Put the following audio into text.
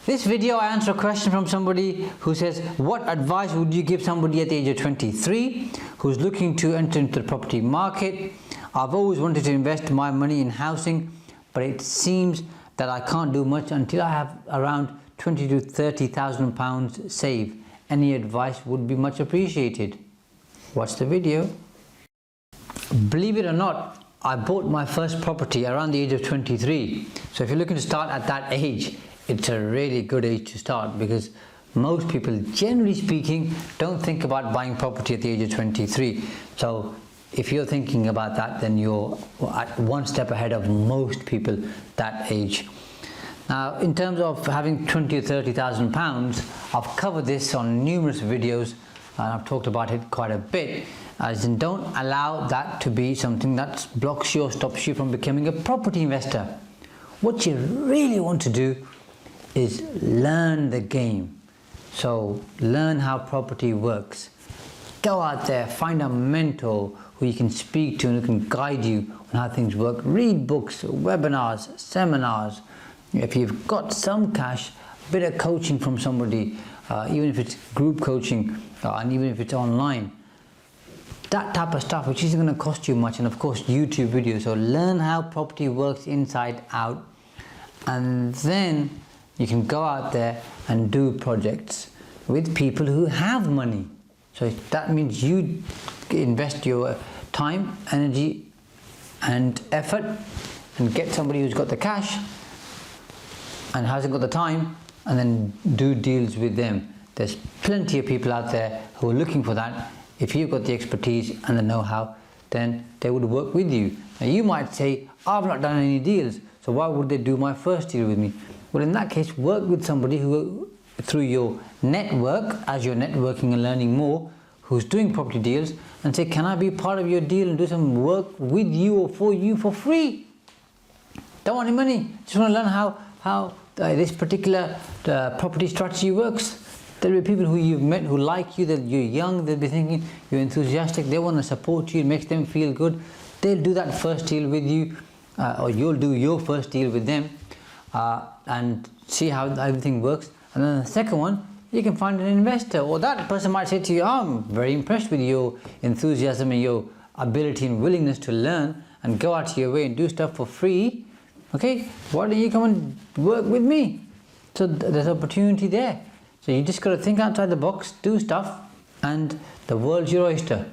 This video I answer a question from somebody who says, what advice would you give somebody at the age of 23 who's looking to enter into the property market? I've always wanted to invest my money in housing, but it seems that I can't do much until I have around 20 to 30,000 pounds saved. Any advice would be much appreciated. Watch the video. Believe it or not, I bought my first property around the age of 23. So if you're looking to start at that age, it's a really good age to start, because most people, generally speaking, don't think about buying property at the age of 23. So if you're thinking about that, then you're at one step ahead of most people that age. Now, in terms of having 20 or 30,000 pounds, I've covered this on numerous videos and I've talked about it quite a bit. As in, don't allow that to be something that blocks you or stops you from becoming a property investor. What you really want to do is learn the game. So learn how property works. Go out there, find a mentor who you can speak to and who can guide you on how things work. Read books, webinars, seminars. If you've got some cash, a bit of coaching from somebody, even if it's group coaching and even if it's online. That type of stuff which isn't going to cost you much, and of course YouTube videos. So learn how property works inside out, and then you can go out there and do projects with people who have money. So that means you invest your time, energy and effort and get somebody who's got the cash and hasn't got the time, and then do deals with them. There's plenty of people out there who are looking for that. If you've got the expertise and the know-how, then they would work with you. Now you might say, I've not done any deals, so why would they do my first deal with me? Well, in that case, work with somebody who, through your network, as you're networking and learning more, who's doing property deals, and say, can I be part of your deal and do some work with you or for you for free? Don't want any money, just want to learn how this particular property strategy works. There will be people who you've met who like you, that you're young, they'll be thinking you're enthusiastic, they want to support you, it makes them feel good. They'll do that first deal with you, or you'll do your first deal with them, and see how everything works. And then the second one, you can find an investor, or that person might say to you, I'm very impressed with your enthusiasm and your ability and willingness to learn and go out of your way and do stuff for free. Okay, why don't you come and work with me? So there's opportunity there. So you just got to think outside the box, do stuff, and the world's your oyster.